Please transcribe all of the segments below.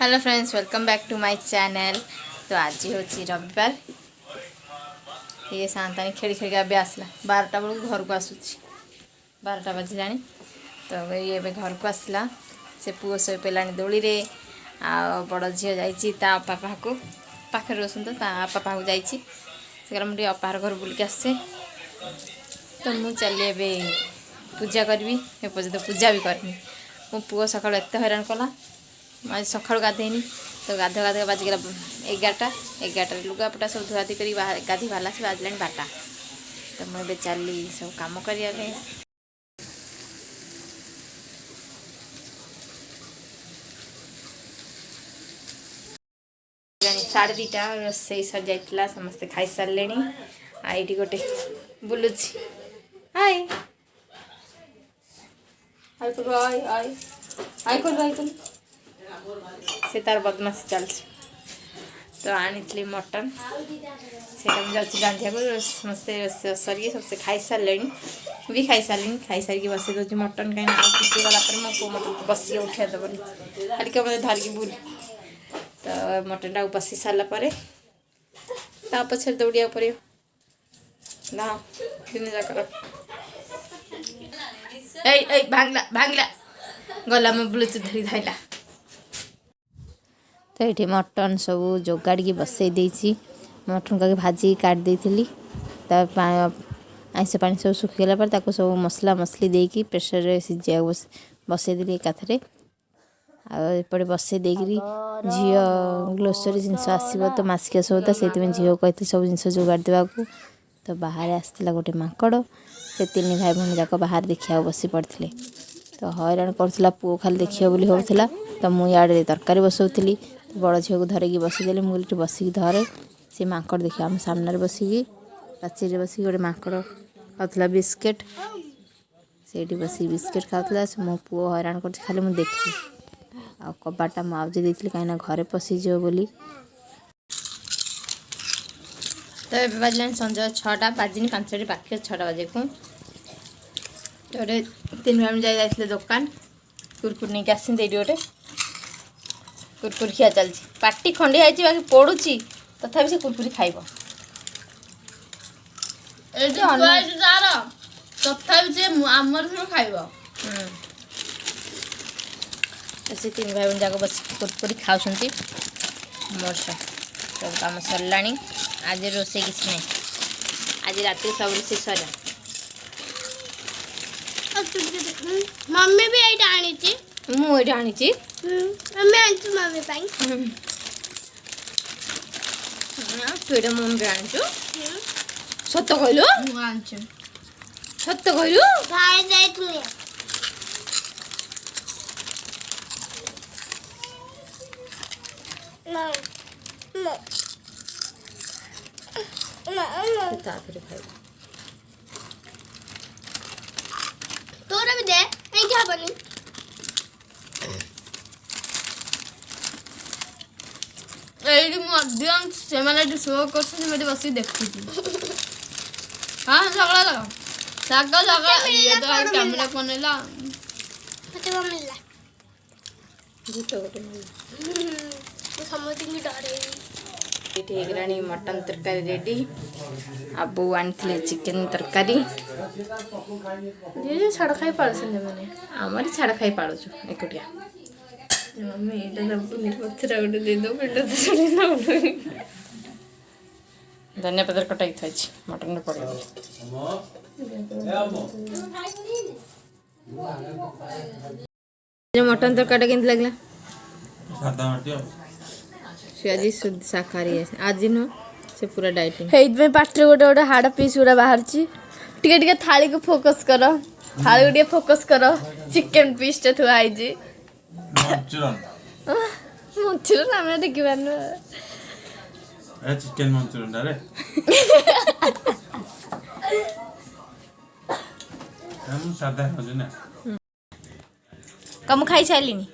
Hello friends, welcome back to my channel. तो आज हूँ रविवार। ये शांतानी खेड़ी खेड़ी भी आसला 12टा बेलू घर को आसूची 12टा बजला। तो ये घर को आसला से पुओ शोई पेला दोली रे आ बड़ झील जा पापा को पाखे रोसन तो पापा को जाकर मुझे अपार घर बुलिक आसे। तो मुझे चली ए पूजा करी एपर्यंत पूजा भी करनी। मो पुओ सकाल एत हैरान कला आज सका गाधेनी। तो गाध गाध बाजिगला 11टा लुगापटा सब धुआधुई कर गाधी बाला से बाजला 12टा। तो मुझे चली सब कम करने 2:30 रोसई सर जाइला समस्ते खाई सारे। आईटी गोटे बुलुची हाय से तार बदमाशी चलती। तो आनी मटन से रांधिया को समस्ते सर सबसे खाई सारे भी खाई सारी बस दूसरी मटन कहीं किसी गला मो पु मटन बस उठा देवनी खाली मत धरिकी बुल। तो मटन टाक बसी सारापर पछे दौड़िया पड़ो ना दिन जाकर भांगला भांगला गला में ब्लूटूथ धरी धाइला। तो ये मटन सब जोगाड़ी बसई देसी मटन का भाजी काट देती। आइस पानी सब सुखीगला पर सब मसला मसली देकी प्रेसर सीझा बसईदेली एकाथरे। आपटे बसई देकरी झील ग्लोसरी जिनस आसो तो मासिक सौदा से झील कहती सब जिन जोगाड़ देवाक। तो बाहर आसला गोटे माकड़ से 3 भाई भौणी जाक बाहर देखा बसी पड़ते। तो हैरान करूला पुओ खाली देखिए बोली होता। तो मुझे तरकारी बसौली तो बड़ झील को धरिकी बसईदेली मुझे बसिक धरे से माकड़ देखिए आम सामने बसिकी पाचेरी बसिक गोटे माकड़ खाला बिस्किट से बसिक बिस्किट खाऊला। मो पुओ हैरान कर खाली मुझे देखी आ कबाटा मुझे देती कहीं घरे पशिज बोली। तो ये बजलानी संजय 6टा बाजिनी 5टी पाखे 6टा बजे को। तो 3 भाई जाइए दुकान कुरकुर नहीं आसी गोटे कुरकुर खिया चलती पाटी खंडिया बाकी पड़ुची तथा से कुरकुरी खाइब से 3 भाई जाक बस कुरकुरी खाऊँ मोर सब कम सरला। आज रोसे किसी ना आज रात सब रोसे सर मम्मी भी एटा आनी ची मु एटा आनी ची मम्मी आनी मम्मी पाई तू एटा मम्मी आनी सत्य कहलु मु आनी सत्य कहलु गाय जाई तू ना ना ना ताकरे खाई तोरा भी दे नहीं क्या बनी एडी मध्यम से माने शो करछन मेडी बसी देखती हां सगळा लगा सगळा ये तो आज कैमरा कोनेला मते मिलला गुटो गुटो मिलला तो समझिंग डरे ये हेगलानी मटन तरकारी रेडी आबू आनी चिकेन तरकारी ये छाड़ खाई पालसन माने आमर छाड़ खाई पालुछु एकुटिया मम्मी एटा दबुनी पथरा गोटे दे दो पेट तो सड़ी ना धनिया पत्र कटाई थाई मटन रे पड़े मटन तरकारी केंत लागला सादा हटियो से आज शुद्ध शाकाहारी है आज न से पूरा डाइटिंग हेइत में पाट्रे गोटे गोटे हाड़ पीस गुड़ा बाहरची टिके टिके थाली को फोकस करो थाली को फोकस करो चिकन पीस टे थुआ आइजी मंचूरियन मंचूरियन हमरा देखि पानु ए चिकन मंचूरियन रे हम सादा हो ना कम खाई सारिनी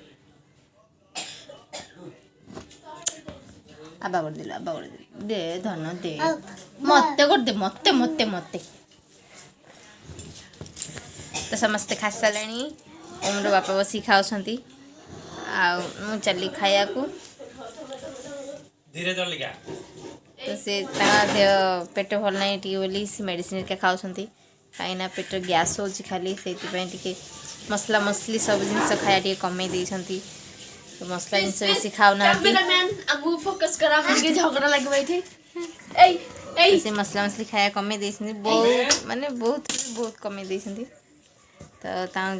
आबा कर दे धन दे मते कर दे मते मते मते। तो समस्ते खाई सारे ओमर बापा बस खाऊँ आ चली खाया को धीरे चलिका तो से देह पेट भल ना टी बोली से मेडिसिन के खाऊंती कहीं पेट गैस हो खाली से मसला मसली सब जिन खाया टे कमे देती तो मसला जिन बेसी खाऊना फोकस करा झगड़ा लगे बैठे से मसला मसली खाया कमे देती बहुत माने बहुत कमे देती तो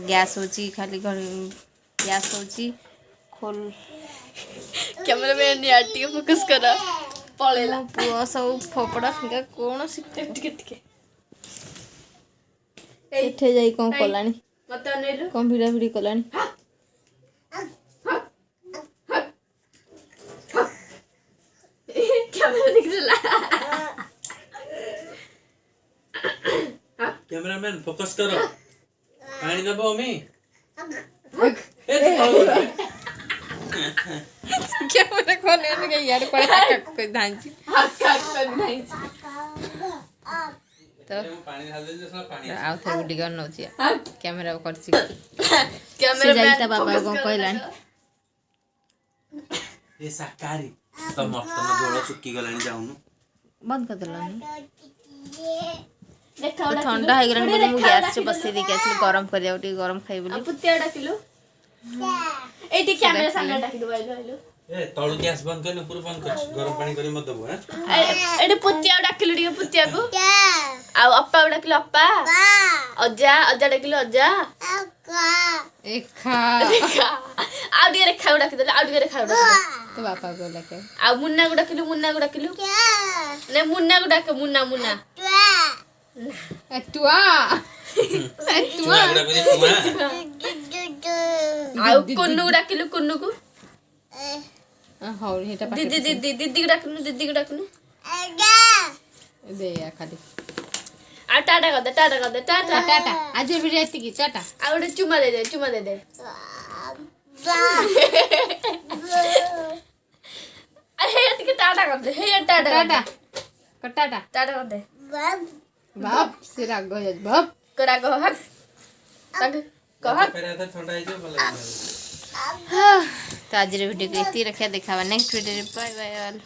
गैस हो खाली गैस हो खोल कैमरामैन यार टिके फोकस करा पळेला पुआ सब फोपड़ा फिंगा कौन टिके एठे जाई कौन कलानी मत अनेलु कौन भिड़ा भिड़ी कलानी कैमरा निकला कैमरामैन फोकस करो पानी दबो मी कैमरा खोले के यार कोई धांची तो पानी ढाल दे जसला पानी आउ थे गुडी कर नोची कैमरा करची कैमरा जाईता बाबा को कहलानी ए साकारी तो मटन जोड़ चुकी गलानी जाउनु बंद कर देलानी देखा तो ठंडा है गरम बोली मु गैस से बसे दे के गरम कर जाउ टी गरम खाई बोली पुत्तिया डाकिलो एटी कैमरा सामने डाकिलो आइलो ए तळु गैस बंद करनी ऊपर बंद कर गरम पानी करी मत दबो हैं एटी पुत्तिया डाकिलो टिके पुत्तिया को आ अप्पा डाकिलो अप्पा अज्जा अज्जा डाकिलो अज्जा एक खा आ टिके रेखा डाकिलो आ टिके रेखा डाकिलो तो बापा को लेके आ मुन्ना को डाकिलो ने मुन्ना को डाके मुन्ना मुन्ना अटुआ चुआ गुडा को चुआ आ कुन्नू को डाकिलो कुन्नू को हां हेटा दीदी को डाकिलो दे या खाली आ टाटा कर दे टाटा टाटा आज भी रहती की टाटा आ उड़े चुमा दे दे अरे टिके टाटा कर दे हे टाटा टाटा कटाटा टाटा कर दे बाप से राग हो जाए बाप करा को हक तक कह पेरा था ठंडा है जो भले तो आज वीडियो को इतनी रखा दिखावा next video bye bye all.